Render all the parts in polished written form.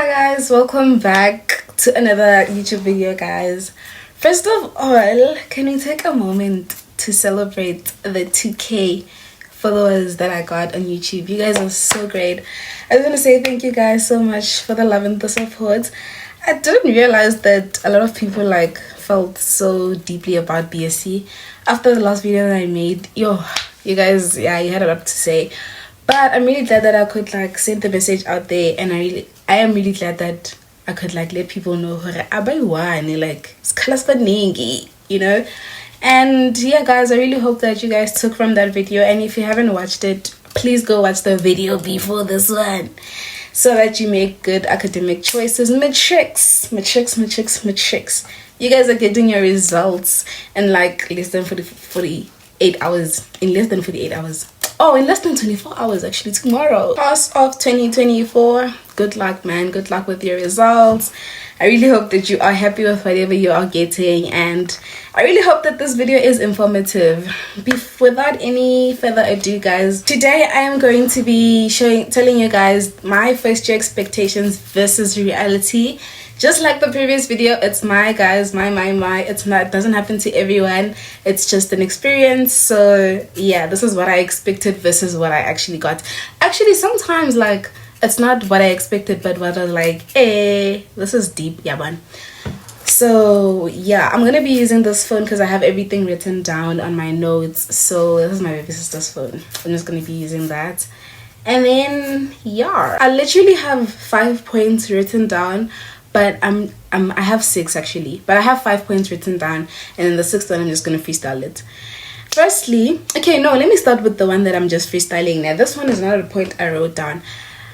Hi guys, welcome back to another YouTube video, guys. First of all, can we take a moment to celebrate the 2K followers that I got on YouTube? You guys are so great. I just want to say thank you guys so much for the love and the support. I didn't realize that a lot of people felt so deeply about BSc after the last video that I made. You guys, you had a lot to say. But I'm really glad that I could send the message out there, and I am really glad that I could let people know you know. And yeah guys, I really hope that you guys took from that video, and if you haven't watched it, please go watch the video before this one so that you make good academic choices. Matrix. You guys are getting your results in less than 48 hours. In less than 48 hours. Oh, in less than 24 hours, actually, tomorrow. Class of 2024. Good luck, man. Good luck with your results. I really hope that you are happy with whatever you are getting, and I really hope that this video is informative. Without any further ado, guys, today I am going to be telling you guys my first year expectations versus reality. Just like the previous video, it's my it's not, it doesn't happen to everyone. It's just an experience. So yeah, this is what I expected versus what I actually got. Actually, sometimes it's not what I expected, but what I was this is deep, yeah man. So yeah, I'm gonna be using this phone because I have everything written down on my notes. So this is my baby sister's phone. I'm just gonna be using that. And then yeah, I literally have 5 points written down, but I have 6 actually, but I have 5 points written down, and then the 6th one I'm just gonna freestyle it. Firstly, okay, no, let me start with the one that I'm just freestyling now. This one is not a point I wrote down.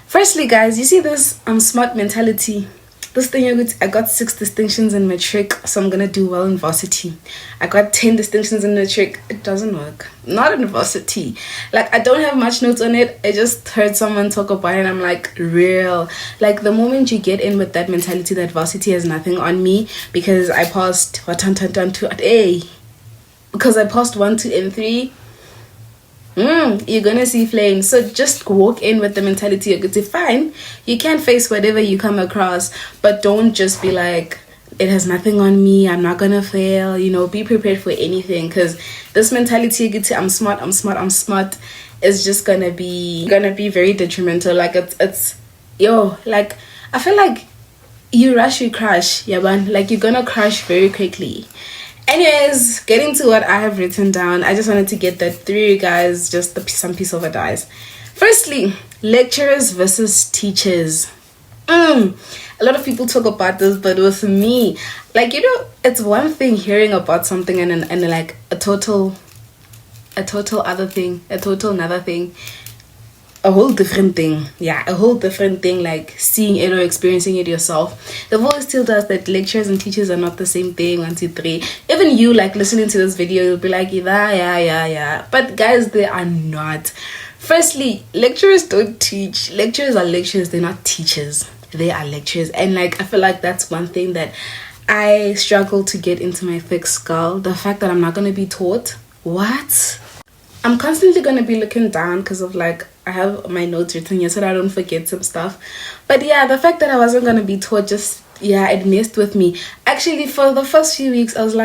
Firstly, guys, you see this smart mentality. This thing, I got 6 distinctions in matric, so I'm gonna do well in varsity. I got 10 distinctions in matric. It doesn't work. Not in varsity. I don't have much notes on it. I just heard someone talk about it, and I'm real. The moment you get in with that mentality that varsity has nothing on me, because I passed because I passed 1, 2, and 3. You're gonna see flames. So just walk in with the mentality you're good to fine. You can face whatever you come across, but don't just be it has nothing on me, I'm not gonna fail. Be prepared for anything, because this mentality you get to I'm smart is just gonna be very detrimental. I feel you rush, you crash, yeah man. You're gonna crash very quickly. Anyways, getting to what I have written down, I just wanted to get that through you guys, just some piece of advice. Firstly, lecturers versus teachers. A lot of people talk about this, but with me, it's one thing hearing about something and a total other thing, a total another thing. A whole different thing. Yeah, a whole different thing, seeing it or experiencing it yourself. The voice still does that lecturers and teachers are not the same thing. 1, 2, 3. Even you listening to this video, you'll be yeah. But guys, they are not. Firstly, lecturers don't teach. Lecturers are lecturers, they're not teachers. They are lecturers. And I feel that's one thing that I struggle to get into my thick skull. The fact that I'm not going to be taught. What? I'm constantly going to be looking down because of I have my notes written here so that I don't forget some stuff. But yeah, the fact that I wasn't going to be taught it messed with me. Actually, for the first few weeks, I was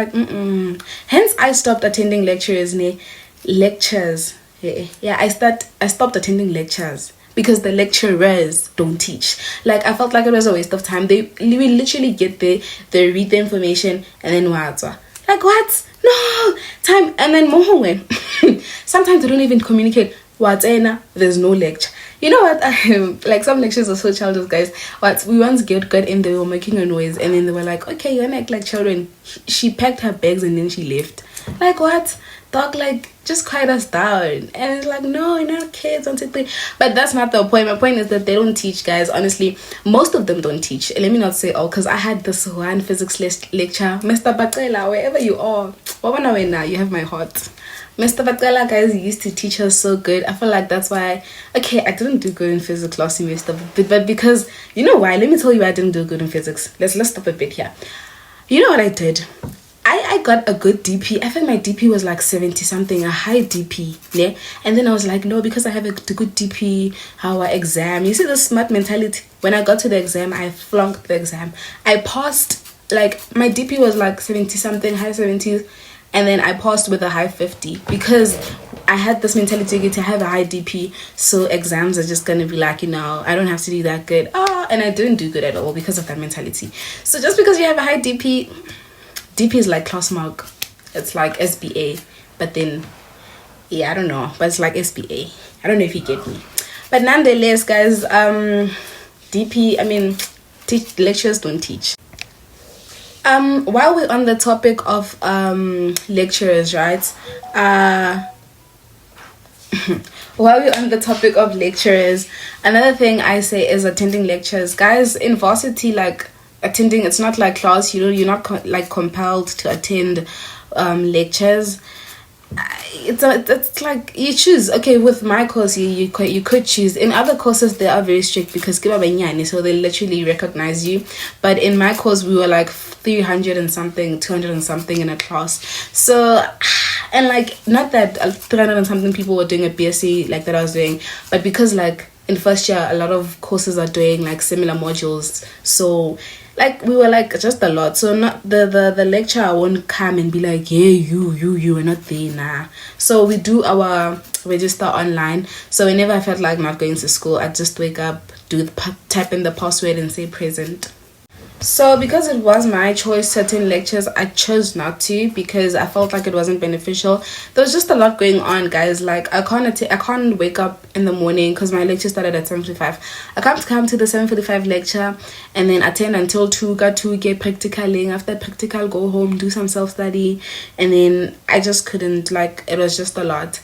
Hence, I stopped attending lectures. Yeah, I stopped attending lectures because the lecturers don't teach. I felt it was a waste of time. We literally get there, they read the information, and then what? What? No time. And then sometimes they don't even communicate. There's no lecture. You know what? Some lectures are so childish, guys. We once got in, they were making a noise, and then they were okay, you're gonna act like children. She packed her bags and then she left. What? Dog, just quiet us down. And it's no, you're not kids, 1, 2, 3. But that's not the point. My point is that they don't teach, guys. Honestly, most of them don't teach. Let me not say all, because I had this one physics lecture. Mr. Bakela, wherever you are, now, you have my heart. Mr. Bakela, guys, used to teach us so good. I feel that's why I didn't do good in physics last semester, but because you know why? Let me tell you why I didn't do good in physics. Let's stop a bit here. You know what I did? I got a good DP. I think my DP was like 70 something, a high DP. Yeah. And then I was like, no, because I have a good DP, how I exam. You see the smart mentality. When I got to the exam, I flunked the exam. I passed, like my DP was like 70 something, high 70s. And then I passed with a high 50 because I had this mentality to have a high DP, so exams are just gonna be like, I don't have to do that good. And I didn't do good at all because of that mentality. So just because you have a high DP is like class mark. It's like SBA, but then I don't know, but it's like SBA. I don't know if you get me. But nonetheless, guys, DP, I mean, lecturers don't teach. While we're on the topic of lecturers, right? While we're on the topic of lecturers, another thing I say is attending lectures. Guys, in varsity, like attending, it's not like class, you're not compelled to attend lectures. It's like you choose. Okay, with my course you could choose. In other courses they are very strict because so they literally recognize you, but in my course we were like 300 and something, 200 and something in a class. So, and like, not that 300 and something people were doing a BSc like that I was doing, but because like in first year a lot of courses are doing like similar modules, so like we were like just a lot. So not the lecturer won't come and be like, yeah, you are not there, nah. So we do our register online. So whenever I felt like not going to school, I'd just wake up, type in the password and say present. So because it was my choice to attend lectures, I chose not to because I felt like it wasn't beneficial. There was just a lot going on, guys. Like I can't wake up in the morning because my lecture started at 7:45. I can't come to the 7:45 lecture and then attend until 2, get practicaling. After practical, go home, do some self-study, and then I just couldn't, like, it was just a lot.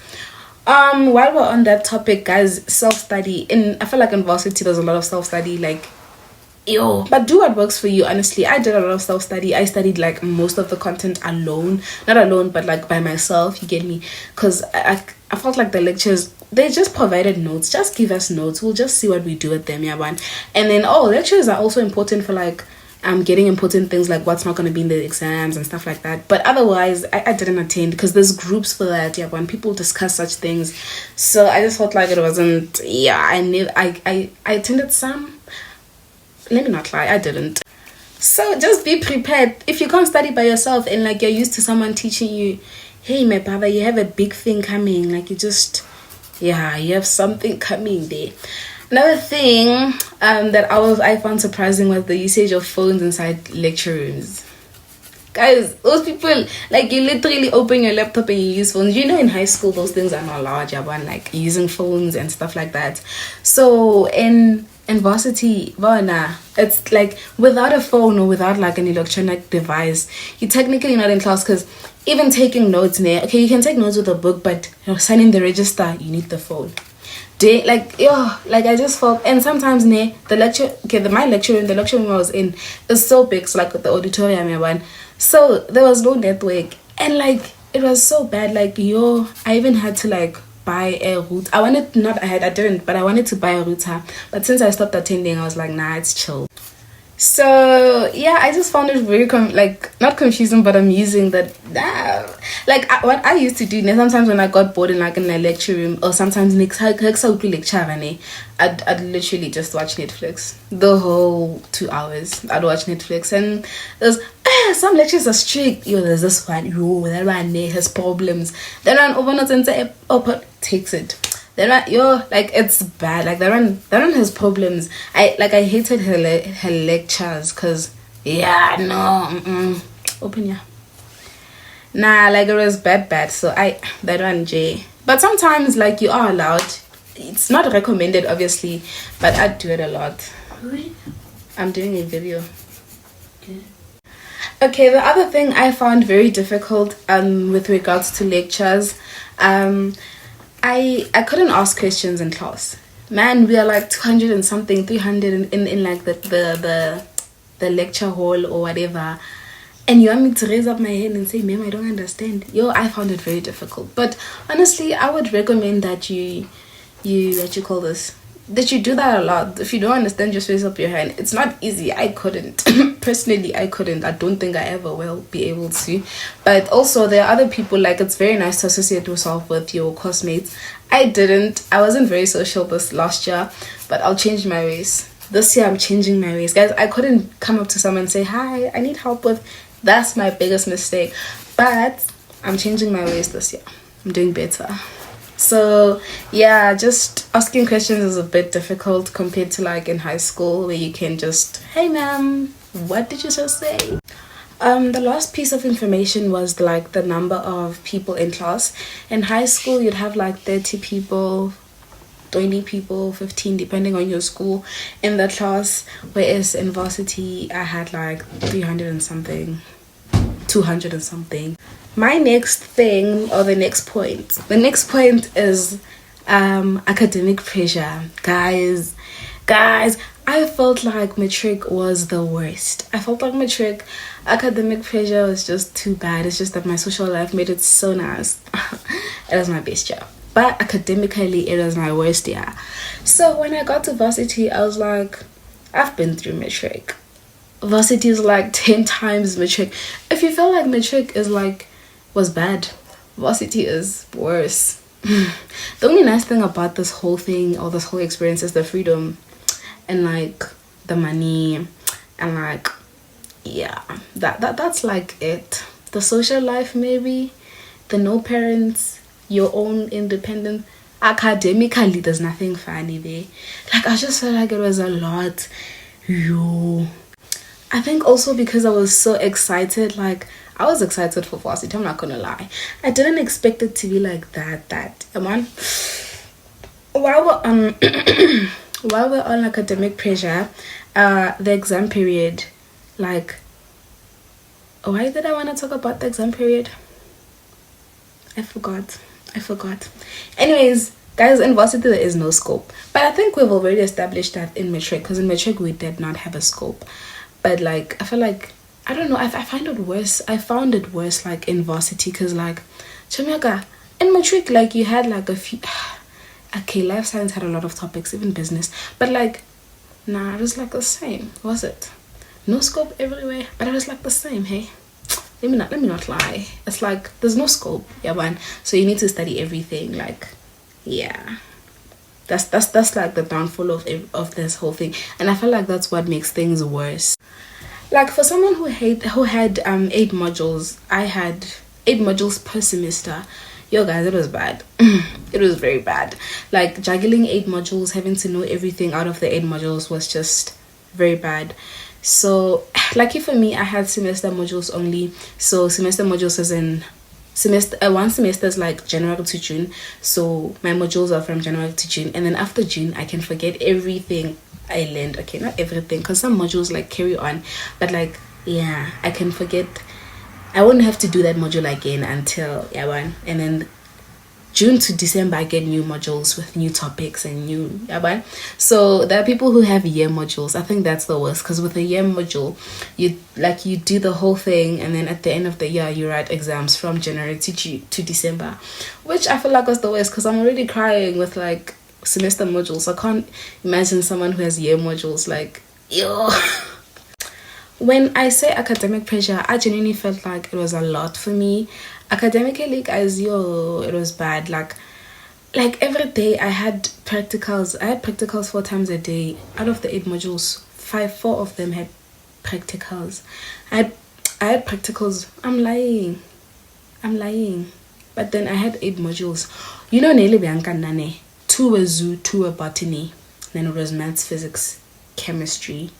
While we're on that topic, guys, self-study, I feel like in varsity there's a lot of self-study, like, but do what works for you. Honestly, I did a lot of self-study. I studied like most of the content alone, not alone, but like by myself, you get me? Because I felt like the lectures, they just provided notes. Just give us notes, we'll just see what we do with them, yeah, man. And then lectures are also important for like getting important things like what's not going to be in the exams and stuff like that. But otherwise I didn't attend because there's groups for that, yeah, when people discuss such things. So I just felt like it wasn't, I attended some. Let me not lie, I didn't. So just be prepared. If you can't study by yourself and like you're used to someone teaching you, hey my brother, you have a big thing coming, like you have something coming there. Another thing that I found surprising was the usage of phones inside lecture rooms. Guys, those people, like, you literally open your laptop and you use phones. In high school those things are not allowed, like using phones and stuff like that. So in varsity, it's like without a phone or without like an electronic device, you're technically not in class. Because even taking notes, okay, you can take notes with a book, but signing the register, you need the phone. I just felt, and sometimes the lecture, my lecture room, the lecture room I was in is so big, so like the auditorium, so there was no network, and like it was so bad, like I even had to like buy a router. I didn't, but I wanted to buy a router, but since I stopped attending, I was like, nah, it's chill. So yeah, I just found it very not confusing but amusing that what I used to do sometimes when I got bored in a lecture room, or sometimes I'd literally just watch Netflix the whole 2 hours. I'd watch Netflix, and there's some lectures are strict. There's this one, that one has problems. Then one over takes it. Then it's bad. Like that one has problems. I hated her lectures because open, yeah. Nah, like it was bad. So that one J. But sometimes like you are allowed. It's not recommended obviously, but I do it a lot. I'm doing a video. Okay, the other thing I found very difficult with regards to lectures, I couldn't ask questions in class. Man, we are like 200 and something, 300 in like the lecture hall or whatever, and you want me to raise up my hand and say, ma'am, I don't understand. I found it very difficult. But honestly, I would recommend that you what you call this, Did you do that a lot? If you don't understand, just raise up your hand. It's not easy. I couldn't. Personally, I couldn't. I don't think I ever will be able to. But also, there are other people, like, it's very nice to associate yourself with your classmates. I didn't. I wasn't very social this last year, but I'll change my ways. This year, I'm changing my ways. Guys, I couldn't come up to someone and say, hi, I need help with... That's my biggest mistake. But I'm changing my ways this year. I'm doing better. So yeah, just asking questions is a bit difficult compared to like in high school where you can just, hey ma'am, what did you just say? The last piece of information was like the number of people in class. In high school you'd have like 30 people, 20 people, 15 depending on your school in the class, whereas in varsity I had like 300 and something, 200 and something. My next thing, or the next point is academic pressure. Guys, I felt like matric was the worst. I felt like matric academic pressure was just too bad. It's just that my social life made it so nice. It was my best year, but academically it was my worst year. So when I got to varsity, I was like, I've been through matric. Varsity is like 10 times matric. If you feel like matric is like was bad, varsity is worse. The only nice thing about this whole thing, or this whole experience, is the freedom and like the money and like, yeah, that's like it. The social life, maybe the no parents, your own independent. Academically there's nothing funny there. Like I just felt like it was a lot. I think also because I was so excited, like I was excited for varsity, I'm not gonna lie. I didn't expect it to be like that. Come on. While we're on academic pressure, the exam period, like, why did I want to talk about the exam period? I forgot. Anyways, guys, in varsity there is no scope, but I think we've already established that in matric, because in matric we did not have a scope. But like I feel like, I don't know, I find it worse. I found it worse like in varsity, because like Chamiaka, in matric like you had like a few, okay, life science had a lot of topics, even business, but like nah, it was like the same. Was it? No scope everywhere, but it was like the same. Hey, let me not lie, it's like there's no scope, yeah man, so you need to study everything. Like, yeah, that's like the downfall of this whole thing, and I feel like that's what makes things worse. Like for someone who had 8 modules, I had 8 modules per semester. Yo guys, it was bad. It was very bad. Like juggling 8 modules, having to know everything out of the 8 modules was just very bad. So lucky for me, I had semester modules only. So semester modules is in one semester is like January to June, so my modules are from January to June, and then after June I can forget everything I learned. Okay, not everything, because some modules like carry on, but like, yeah, I can forget. I wouldn't have to do that module again until and then June to December I get new modules with new topics and new so there are people who have year modules. I think that's the worst, because with a year module you do the whole thing, and then at the end of the year you write exams from January to December, which I feel like was the worst, because I'm already crying with like semester modules. I can't imagine someone who has year modules. Like, yo. When I say academic pressure, I genuinely felt like it was a lot for me. Academically, guys, it was bad. Like every day I had practicals. I had practicals 4 times a day. Out of the 8 modules, 4 of them had practicals. I had practicals. I'm lying. But then I had 8 modules. You know, Nelly Bianca Nane. 2 were zoo, 2 were botany. Then it was maths, physics, chemistry.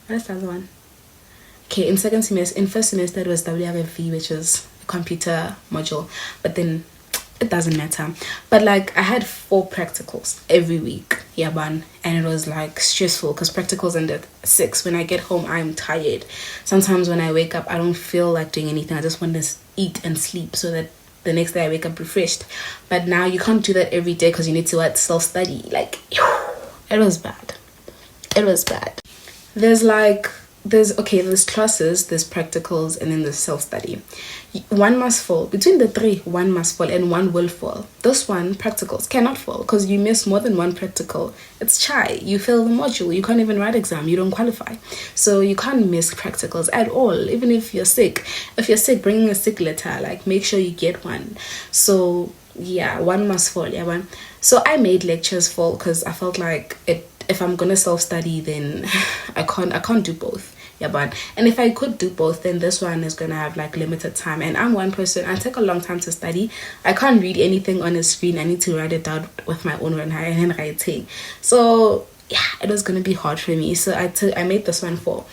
What's the other one? Okay, in first semester it was WRFV, which is a computer module, but then it doesn't matter. But like I had 4 practicals every week, and it was like stressful, because practicals ended at 6. When I get home, I'm tired. Sometimes when I wake up, I don't feel like doing anything. I just want to eat and sleep so that the next day I wake up refreshed. But now you can't do that every day, because you need to self-study. Like, it was bad. There's like there's classes, there's practicals, and then there's self-study. One must fall. Between the three, one must fall and one will fall. This one, practicals, cannot fall because you miss more than one practical. It's shy. You fail the module. You can't even write exam. You don't qualify. So you can't miss practicals at all, even if you're sick. If you're sick, bring a sick letter. Like, make sure you get one. So yeah, one must fall. Yeah, one. So I made lectures fall because I felt like if I'm gonna self-study, then I can't do both. Yeah, but and if I could do both, then this one is gonna have like limited time. And I'm one person, I take a long time to study. I can't read anything on a screen. I need to write it down with my own handwriting. So yeah, it was gonna be hard for me. So I made this one fall.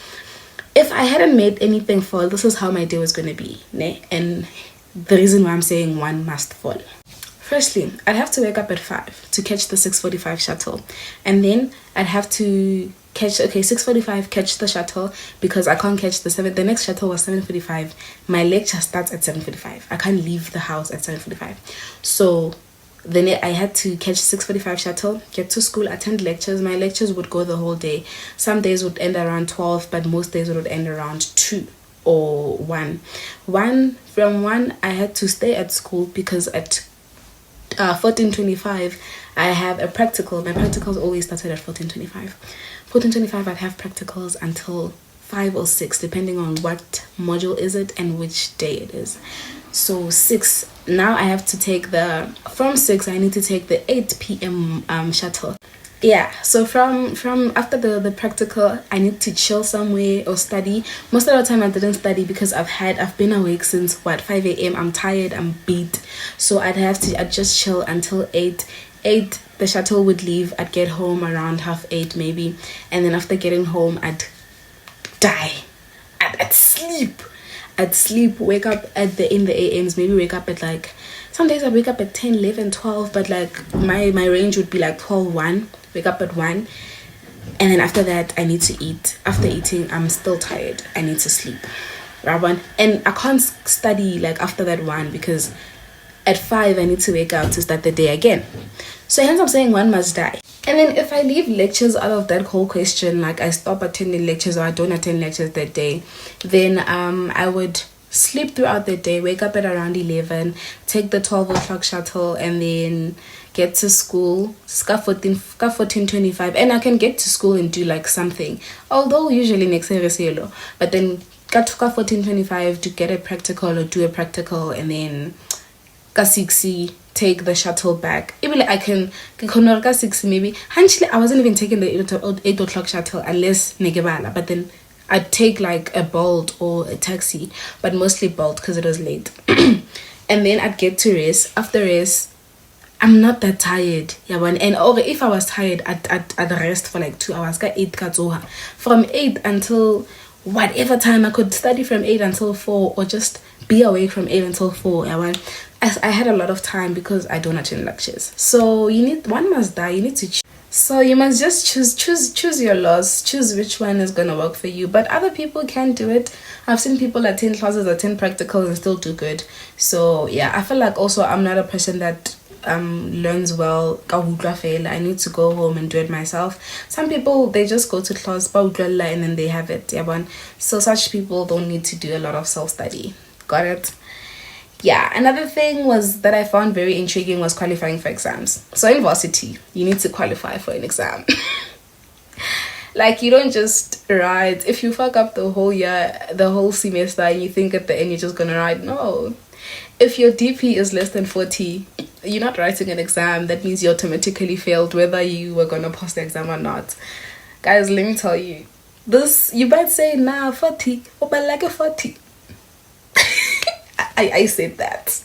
If I hadn't made anything fall, this is how my day was gonna be. Ne? And the reason why I'm saying one must fall. Firstly, I'd have to wake up at 5 to catch the 6:45 shuttle. And then I'd have to catch 6:45, catch the shuttle because I can't catch the next shuttle was 7:45. My lecture starts at 7:45. I can't leave the house at 7:45. So then I had to catch 6:45 shuttle, get to school, attend lectures. My lectures would go the whole day. Some days would end around 12, but most days would end around 2 or 1. From 1 I had to stay at school because at 14:25 I have a practical. My practicals always started at 14:25. 14:25 I'd have practicals until 5 or 6 depending on what module is it and which day it is. So 6, now I have to take from 6 I need to take the 8 p.m. shuttle. Yeah, so from after the practical I need to chill somewhere or study. Most of the time I didn't study because I've been awake since 5 a.m. I'm tired, I'm beat. So I'd just chill until 8 the shuttle would leave. I'd get home around 7:30 maybe, and then after getting home I'd die. I'd sleep, wake up in the AMs, maybe wake up at like, some days I wake up at 10, 11, 12, but like my range would be like 12, 1, wake up at 1, and then after that I need to eat. After eating I'm still tired, I need to sleep. And I can't study like after that 1 because at 5 I need to wake up to start the day again. So hence I'm saying one must die. And then if I leave lectures out of that whole question, like I stop attending lectures or I don't attend lectures that day, then I would sleep throughout the day, wake up at around 11, take the 12 o'clock shuttle, and then get to school, 14:25, and I can get to school and do like something. Although usually next year is yellow, but then got to 14:25 to get a practical or do a practical, and then ka 6 take the shuttle back. Even like I can 6 maybe. Actually, I wasn't even taking the 8 o'clock shuttle unless negebala, but then I'd take like a Bolt or a taxi, but mostly Bolt because it was late. And then I'd get to rest. After rest, I'm not that tired. Yeah, and if I was tired, I'd rest for like 2 hours. From 8 until whatever time I could study, from 8 until 4, or just be awake from 8 until 4. Yeah, I had a lot of time because I don't attend lectures. So one must die. You need to choose. So you must just choose your loss. Choose which one is gonna work for you. But other people can do it. I've seen people attend classes, attend practicals, and still do good. So yeah, I feel like also I'm not a person that learns well. I need to go home and do it myself. Some people, they just go to class and then they have it. So such people don't need to do a lot of self-study. Got it? Yeah, another thing was that I found very intriguing was qualifying for exams. So in varsity, you need to qualify for an exam. Like, you don't just write. If you fuck up the whole year, the whole semester, and you think at the end you're just gonna write, no. If your DP is less than 40, you're not writing an exam. That means you automatically failed whether you were gonna pass the exam or not. Guys, let me tell you, this, you might say, nah, 40, oh, but like a 40. I said that.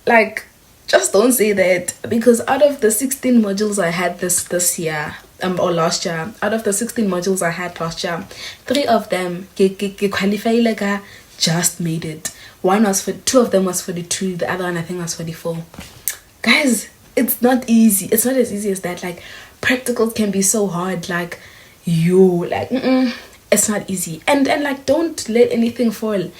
Like, just don't say that, because out of the 16 modules I had this year, or last year, out of the 16 modules I had last year, 3 of them qualify like I just made it. 2 of them was 42, the other one I think was 44. Guys, it's not easy. It's not as easy as that. Like, practicals can be so hard. Like, it's not easy. And like, don't let anything fall.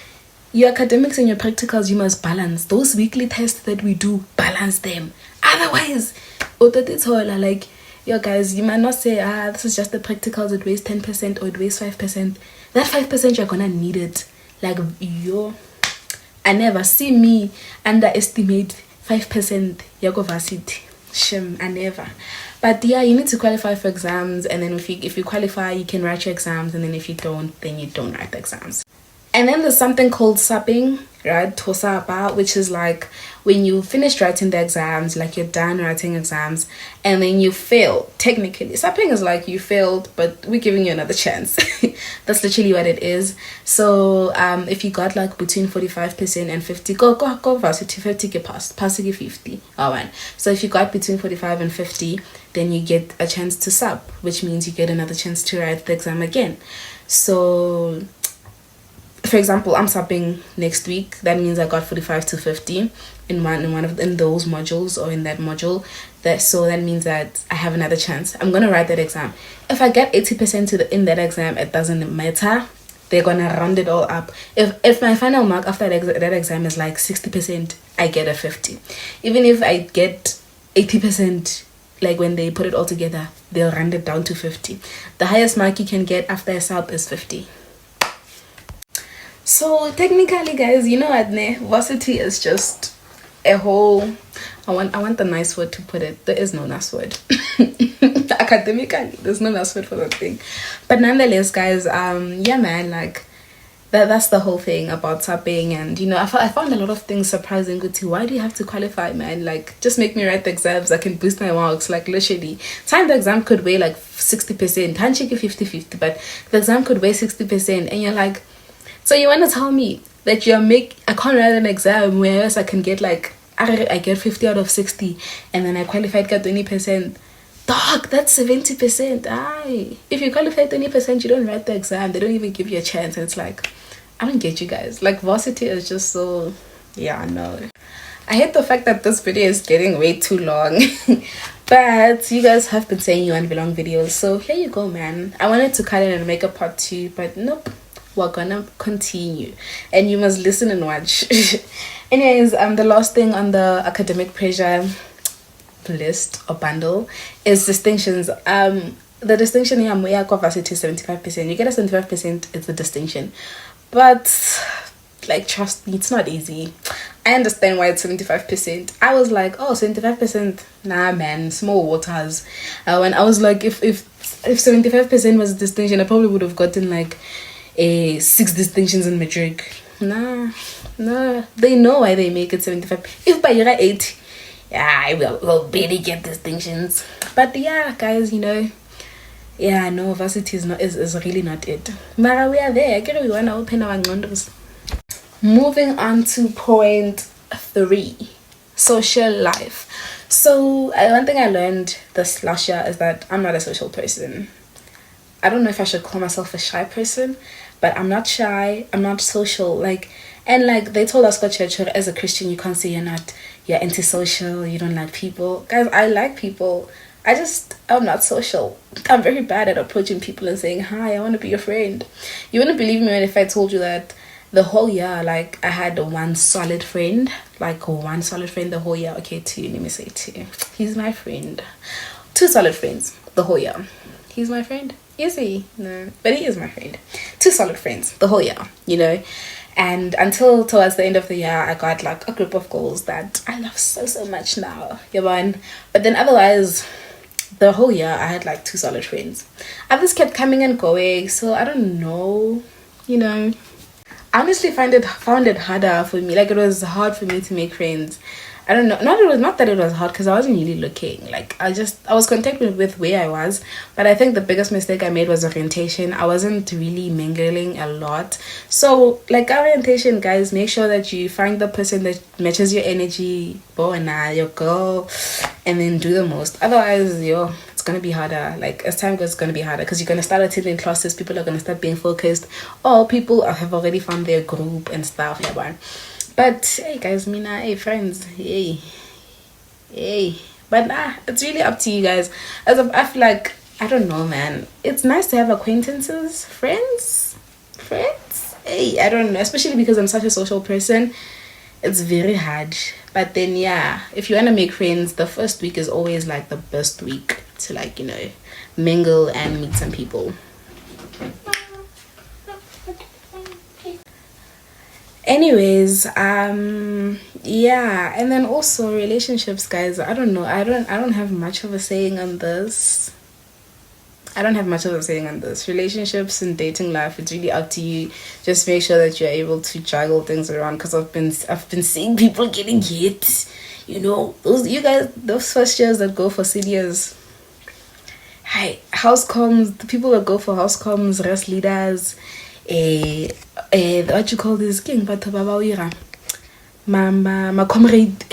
Your academics and your practicals, you must balance. Those weekly tests that we do, balance them. Otherwise, like, Yo guys, you might not say, this is just the practicals, it weighs 10% or it weighs 5%. That 5% you're gonna need it. Like, I never see me underestimate 5% Yago varsity. Shim, I never. But yeah, you need to qualify for exams, and then if you qualify, you can write your exams, and then if you don't, then you don't write the exams. And then there's something called subbing, right? Tosaba, which is like when you finished writing the exams, like you're done writing exams, and then you fail. Technically, subbing is like you failed, but we're giving you another chance. That's literally what it is. So if you got like between 45% and 50, go varsity 50 get pass 50. Oh man. So if you got between 45 and 50, then you get a chance to sub, which means you get another chance to write the exam again. So for example, I'm subbing next week. That means I got 45 to 50 in those modules, or in that module. So that means that I have another chance. I'm gonna write that exam. If I get 80% in that exam, it doesn't matter. They're gonna round it all up. If my final mark after that exam is like 60%, I get a 50. Even if I get 80%, like when they put it all together, they'll round it down to 50. The highest mark you can get after a sub is 50. So technically, guys, you know what, varsity is just a whole, I want the nice word to put it. There is no nice word. Academically, there's no nice word for that thing. But nonetheless, guys, yeah man, like that's the whole thing about subbing. And you know, I found a lot of things surprising. Good too. Why do you have to qualify, man? Like, just make me write the exams. I can boost my marks. Like, literally, time the exam could weigh like 60%, handshake 50-50, but the exam could weigh 60%, and you're like, so you want to tell me that I can't write an exam whereas I can get like, I get 50 out of 60, and then I qualified got 20%. Dog, that's 70%. Aye. If you qualify 20%, you don't write the exam. They don't even give you a chance. And it's like, I don't get you guys. Like, varsity is just so, yeah, no. I hate the fact that this video is getting way too long. But you guys have been saying you want long videos, so here you go, man. I wanted to cut it and make a part 2, but nope. We're gonna continue, and you must listen and watch. Anyways, the last thing on the academic pressure list or bundle is distinctions. The distinction here, varsity is 75%. You get a 75%, it's a distinction, but like, trust me, it's not easy. I understand why it's 75%. I was like, oh, 75%, nah man, small waters. When I was like, if 75% was a distinction, I probably would have gotten like 6 distinctions in matric. Nah, they know why they make it 75. If by year 8, yeah, I will barely get distinctions. But yeah, guys, you know, yeah, no, varsity is really not it. Mara, we are there. I get we want to open our windows. Moving on to point 3, social life. So one thing I learned this last year is that I'm not a social person. I don't know if I should call myself a shy person, but I'm not shy, I'm not social. Like, and like they told us, church, as a Christian, you can't say you're antisocial, you don't like people. Guys, I like people. I'm not social. I'm very bad at approaching people and saying, hi, I want to be your friend. You wouldn't believe me if I told you that the whole year, like, I had one solid friend the whole year. Okay, 2, let me say 2. He's my friend. 2 solid friends the whole year. He's my friend. Is he? No, but he is my friend. 2 solid friends the whole year, you know. And until towards the end of the year, I got like a group of girls that I love so much now. But then otherwise, the whole year I had like 2 solid friends. Others kept coming and going, so I don't know, you know. I honestly found it harder for me. Like, it was hard for me to make friends. I don't know. Not that it was hard, because I wasn't really looking. Like, I was content with where I was. But I think the biggest mistake I made was orientation. I wasn't really mingling a lot. So, like, orientation, guys, make sure that you find the person that matches your energy, your girl, and then do the most. Otherwise, it's gonna be harder. Like, as time goes, it's gonna be harder, because you're gonna start attending classes. People are gonna start being focused, or people have already found their group and stuff. But hey guys, hey friends, hey. But it's really up to you guys. I feel like, I don't know, man. It's nice to have acquaintances, friends. Hey, I don't know, especially because I'm such a social person. It's very hard. But then yeah, if you want to make friends, the first week is always like the best week. to like, you know, mingle and meet some people. Anyways, yeah, and then also relationships, guys. I don't know, I don't have much of a saying on this. Relationships and dating life, it's really up to you. Just make sure that you're able to juggle things around, because I've been seeing people getting hit, you know, those first years that go for seniors. Hi, house comms, the people that go for house comms, rest leaders, what you call this king, but my comrade,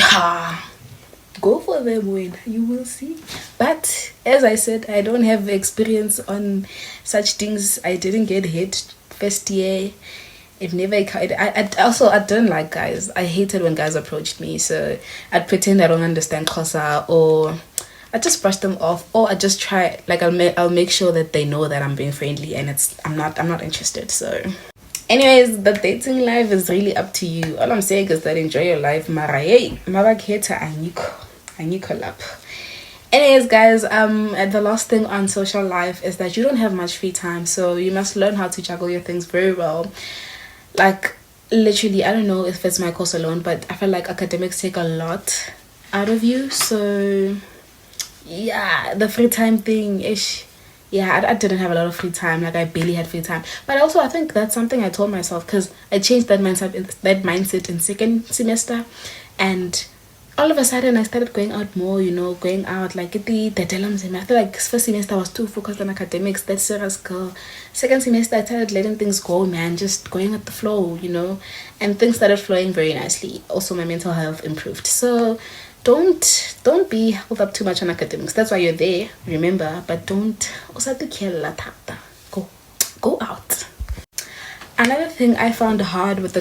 go for them when you will see. But as I said, I don't have experience on such things. I didn't get hit first year. It never. I don't like guys. I hated when guys approached me, so I'd pretend I don't understand Xhosa, or I just brush them off, or I just try, like, I'll make sure that they know that I'm being friendly and I'm not interested. So anyways, the dating life is really up to you. All I'm saying is that enjoy your life. Mara hey, mara kheta anyiko lapha. Anyways, guys, the last thing on social life is that you don't have much free time, so you must learn how to juggle your things very well. Like, literally, I don't know if it's my course alone, but I feel like academics take a lot out of you. So yeah, the free time thing ish. Yeah, I didn't have a lot of free time. Like, I barely had free time. But also, I think that's something I told myself, because I changed that mindset in second semester, and all of a sudden I started going out more, you know, going out like the I feel like first semester I was too focused on academics, that serious girl. Second semester I started letting things go, man, just going with the flow, you know, and things started flowing very nicely. Also, my mental health improved. So don't be held up too much on academics. That's why you're there, remember, but don't also go out. Another thing I found hard with the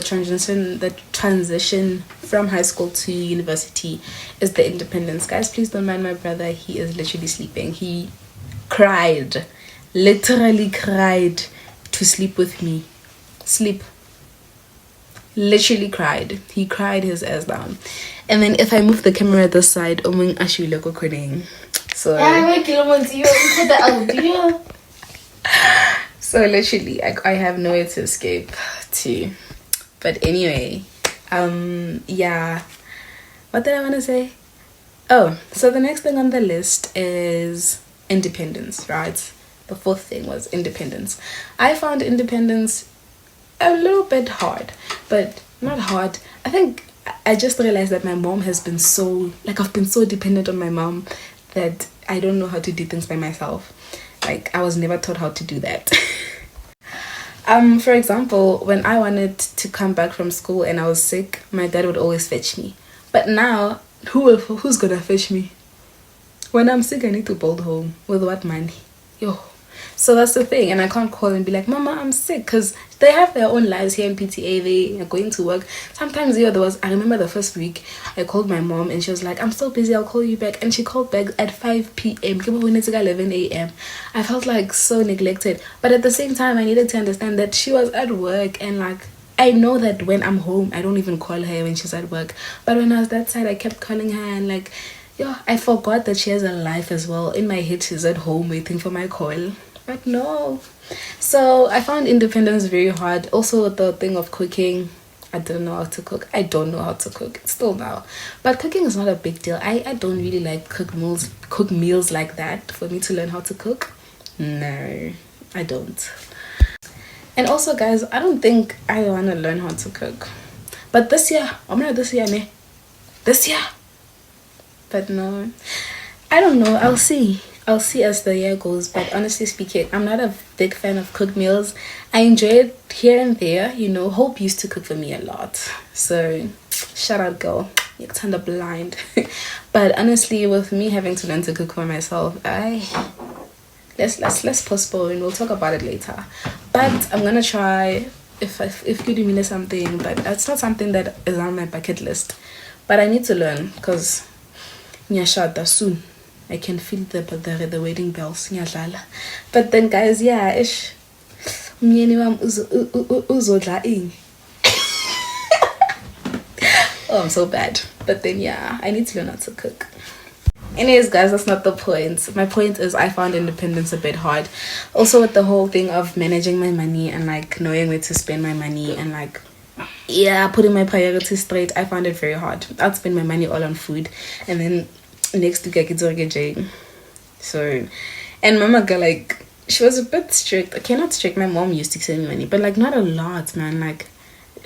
transition from high school to university is the independence. Guys, please don't mind my brother. He is literally sleeping. He literally cried to sleep with me. Literally cried. He cried his ass down. And then if I move the camera this side, so so literally, I have nowhere to escape to. But anyway, yeah. What did I want to say? Oh, so the next thing on the list is independence, right? The fourth thing was independence. I found independence a little bit hard, but not hard. I think I just realized that my mom has been I've been so dependent on my mom that I don't know how to do things by myself. Like, I was never taught how to do that. For example, when I wanted to come back from school and I was sick, my dad would always fetch me. But now, who's gonna fetch me? When I'm sick, I need to build home. With what money? Yo. So that's the thing, and I can't call and be like, Mama, I'm sick, because they have their own lives here in PTA. They are going to work. Sometimes I remember the first week I called my mom and she was like, I'm so busy, I'll call you back. And she called back at 5 p.m. 11 a.m. I felt like so neglected, but at the same time I needed to understand that she was at work, and like, I know that when I'm home I don't even call her when she's at work, but when I was that side I kept calling her, and like, I forgot that she has a life as well. In my head she's at home waiting for my call. But no. So I found independence very hard. Also, the thing of cooking, I don't know how to cook. I don't know how to cook still now, but cooking is not a big deal. I don't really like cook meals like that. For me to learn how to cook, no, I don't. And also, guys, I don't think I want to learn how to cook, but this year, but no, I don't know. I'll see as the year goes, but honestly speaking, I'm not a big fan of cooked meals. I enjoy it here and there, you know. Hope used to cook for me a lot, so shout out, girl. You turned up blind. But honestly, with me having to learn to cook for myself, let's postpone. We'll talk about it later. But I'm gonna try if you do mean something, but it's not something that is on my bucket list. But I need to learn, because nyashada soon. I can feel the wedding bells. But then, guys, yeah, oh, I'm so bad. But then, yeah, I need to learn how to cook. Anyways, guys, that's not the point. My point is I found independence a bit hard. Also with the whole thing of managing my money and like knowing where to spend my money and like yeah, putting my priorities straight, I found it very hard. I'd spend my money all on food and then next week I get to get. So and mama girl, like she was a bit strict. Okay, not strict, my mom used to send me money, but like not a lot, man. Like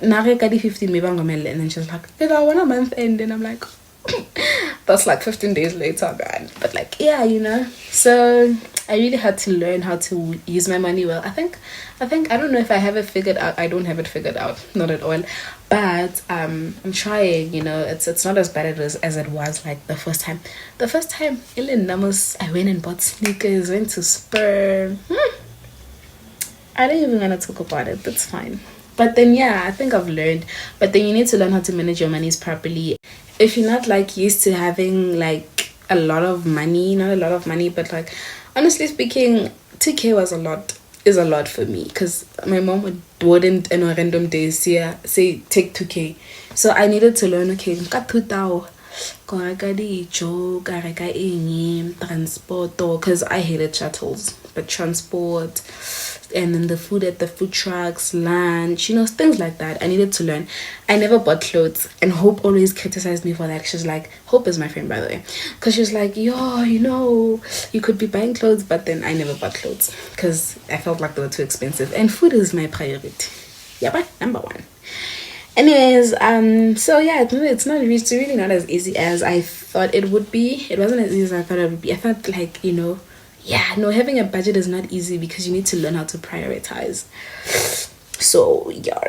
Nare Kadi 15 maybe and then she's like, I want a month end and I'm like that's like 15 days later, man. But like yeah, you know. So I really had to learn how to use my money well. I think I don't know if I have it figured out. I don't have it figured out, not at all. But I'm trying, you know. It's not as bad as it was like the first time. The first time, I went and bought sneakers, went to Spur. I don't even want to talk about it. That's fine. But then yeah, I think I've learned. But then you need to learn how to manage your monies properly. If you're not like used to having like a lot of money, not a lot of money, but like honestly speaking, 2K was is a lot for me because my mom wouldn't on random days say take 2K. So I needed to learn, okay, got 2,000 transport, because I hated shuttles, but transport and then the food at the food trucks, lunch, you know, things like that. I needed to learn. I never bought clothes, and Hope always criticized me for that. She's like, Hope is my friend, by the way, because she's like, yo, you know, you could be buying clothes, but then I never bought clothes because I felt like they were too expensive, and food is my priority. Yeah, but number one. Anyways, so yeah, it's really not as easy as I thought it would be. It wasn't as easy as I thought it would be. I thought like, you know, yeah, no, having a budget is not easy because you need to learn how to prioritize. So yeah.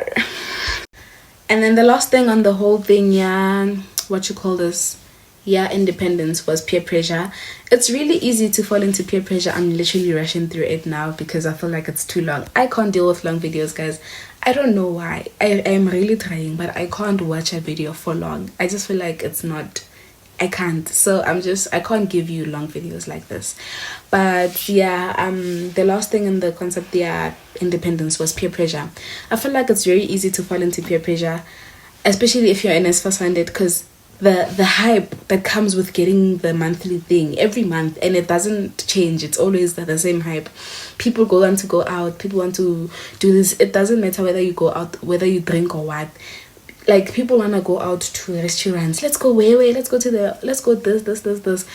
And then the last thing on the whole thing, yeah, what you call this? Yeah, independence was peer pressure. It's really easy to fall into peer pressure. I'm literally rushing through it now because I feel like it's too long. I can't deal with long videos, guys. I don't know why. I am really trying, but I can't watch a video for long. I just feel like it's not, I can't. So I can't give you long videos like this. But yeah, the last thing in the concept, yeah, independence was peer pressure. I feel like it's very easy to fall into peer pressure, especially if you're in first funded, because the hype that comes with getting the monthly thing every month, and it doesn't change, it's always the same hype. People want to go out, people want to do this. It doesn't matter whether you go out, whether you drink or what. Like people want to go out to restaurants, let's go let's go this.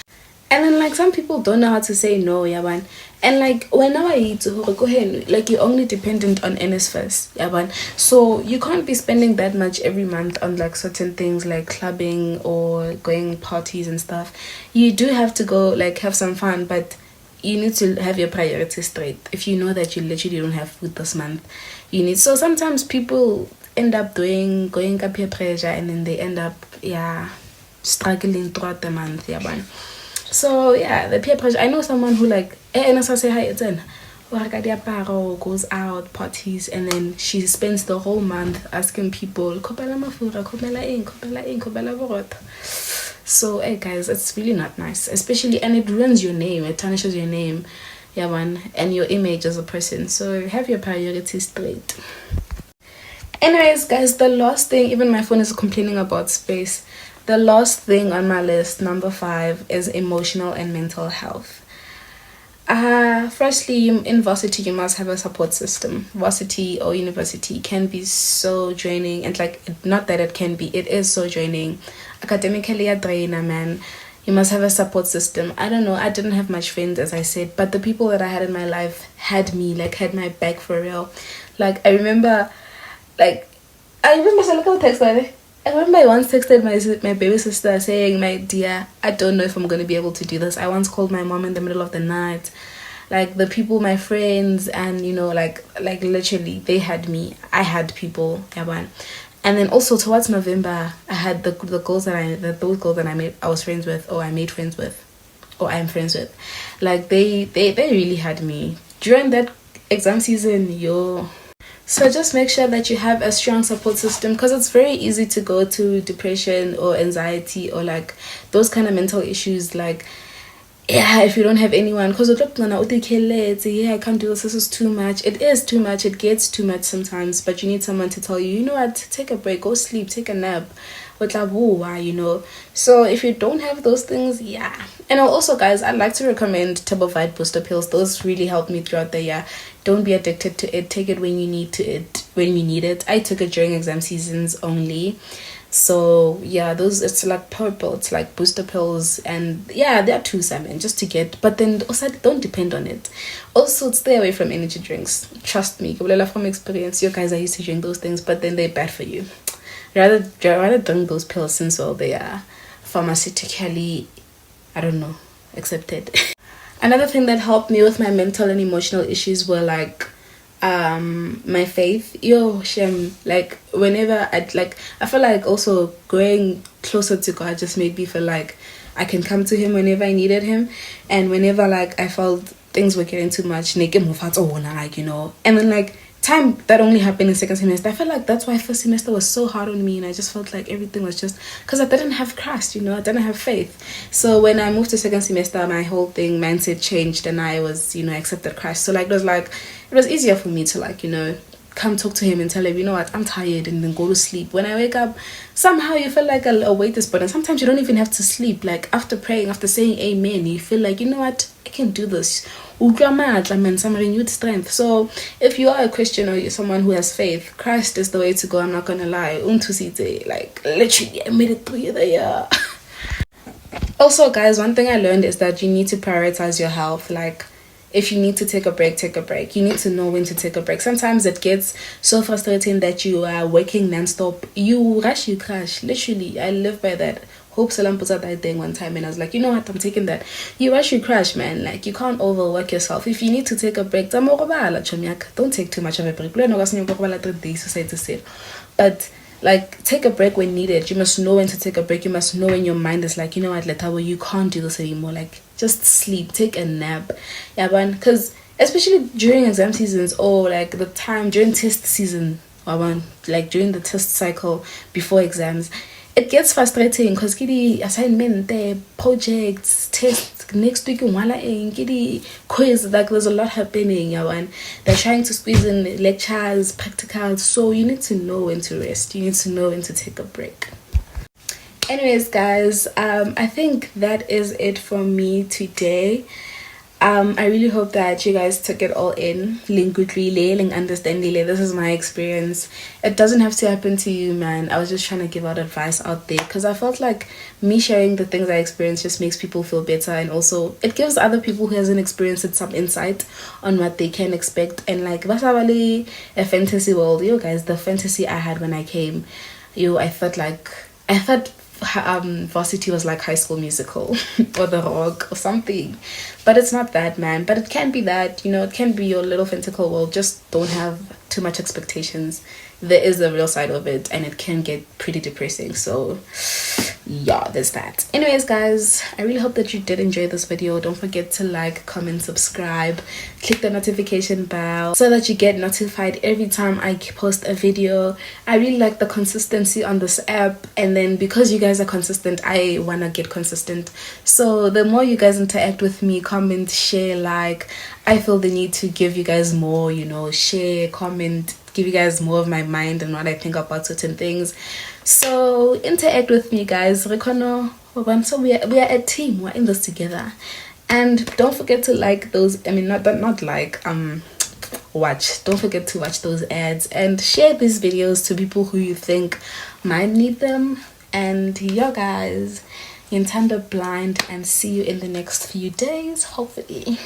And then like some people don't know how to say no, yaban. And like whenever you go ahead, like you're only dependent on NSFAS, yaban. So you can't be spending that much every month on like certain things like clubbing or going parties and stuff. You do have to go like have some fun, but you need to have your priorities straight. If you know that you literally don't have food this month, you need. So sometimes people end up going up peer pressure, and then they end up struggling throughout the month, yaban. So yeah, the peer pressure. I know someone who like and say hi, it's in goes out parties, and then she spends the whole month asking people so hey guys, it's really not nice, especially, and it ruins your name, it tarnishes your name, yeah man, and your image as a person. So have your priorities straight. Anyways guys, the last thing, even my phone is complaining about space. The last thing on my list, number 5, is emotional and mental health. Firstly, in varsity, you must have a support system. Varsity or university can be so draining, and like, not that it can be, it is so draining. Academically, a drainer, man. You must have a support system. I don't know, I didn't have much friends, as I said, but the people that I had in my life had me, like, had my back for real. Like, I remember I once texted my baby sister saying, my dear, I don't know if I'm going to be able to do this. I once called my mom in the middle of the night. Like, the people, my friends, and, you know, like literally, they had me. I had people, yeah. And then also towards November, I had those girls that I was friends with, or I made friends with, or I'm friends with. Like, they really had me. During that exam season, So just make sure that you have a strong support system, because it's very easy to go to depression or anxiety or like those kind of mental issues. Like, yeah, if you don't have anyone, because I can't do this is too much. It is too much. It gets too much sometimes, but you need someone to tell you, you know what, take a break, go sleep, take a nap, you know. So if you don't have those things, yeah. And also, guys, I'd like to recommend Turbovite booster pills. Those really helped me throughout the year. Don't be addicted to it. Take it when you need it. I took it during exam seasons only. So yeah, those, it's like purple, it's like booster pills, and yeah, there are two salmon just to get, but then also don't depend on it. Also, stay away from energy drinks. Trust me, from experience, you guys are used to drink those things, but then they're bad for you. Rather drink those pills, since well they are pharmaceutically, I don't know, accepted. Another thing that helped me with my mental and emotional issues were like my faith. Shem, like whenever I feel like also going closer to God just made me feel like I can come to him whenever I needed him, and whenever like I felt things were getting too much, like, you know. And then like time that only happened in second semester, I felt like that's why first semester was so hard on me, and I just felt like everything was just because I didn't have Christ, you know, I didn't have faith. So when I moved to second semester, my whole mindset changed, and I was, you know, accepted Christ. So like it was easier for me to like, you know, come talk to him and tell him, you know what, I'm tired, and then go to sleep. When I wake up, somehow you feel like a weight is put, and sometimes you don't even have to sleep. Like after praying, after saying amen, you feel like, you know what, I can do this. Some renewed strength. So if you are a Christian or you're someone who has faith, Christ is the way to go. I'm not gonna lie. Like literally I made it through the year. Also, guys, one thing I learned is that you need to prioritize your health. Like if you need to take a break, take a break. You need to know when to take a break. Sometimes it gets so frustrating that you are working non-stop. You rush, you crash. Literally, I live by that. Hope Salam put out that thing one time, and I was like, you know what, I'm taking that. You rush, you crash, man. Like you can't overwork yourself. If you need to take a break, don't take too much of a break. But like take a break when needed. You must know when to take a break. You must know when your mind is like, you know what, Letawa, you can't do this anymore. Like just sleep, take a nap. Yeah, man, because especially during exam seasons, or like the time during test season, like during the test cycle before exams, it gets frustrating because kitty assignment there, projects, tests, next week kitty quiz, like there's a lot happening, yeah, and they're trying to squeeze in lectures, practicals. So you need to know when to rest, you need to know when to take a break. Anyways, guys, I think that is it from me today. I really hope that you guys took it all in. This is my experience. It doesn't have to happen to you, man. I was just trying to give out advice out there because I felt like me sharing the things I experienced just makes people feel better, and also it gives other people who hasn't experienced it some insight on what they can expect. And like basically a fantasy world, guys, the fantasy I had when I came, I thought varsity was like High School Musical or The Rock or something, but it's not that, man. But it can be that, it can be your little fantastical world. Just don't have too much expectations. There is a real side of it, and it can get pretty depressing. So yeah, there's that. Anyways, guys, I really hope that you did enjoy this video. Don't forget to like, comment, subscribe, click the notification bell so that you get notified every time I post a video. I really like the consistency on this app, and then because you guys are consistent, I want to get consistent. So the more you guys interact with me, comment, share, like, I feel the need to give you guys more, share, comment, give you guys more of my mind and what I think about certain things. So interact with me, guys. So we are a team. We're in this together. And don't forget to like those, watch. Don't forget to watch those ads and share these videos to people who you think might need them. And yeah, guys, Intanda blind, and see you in the next few days, hopefully.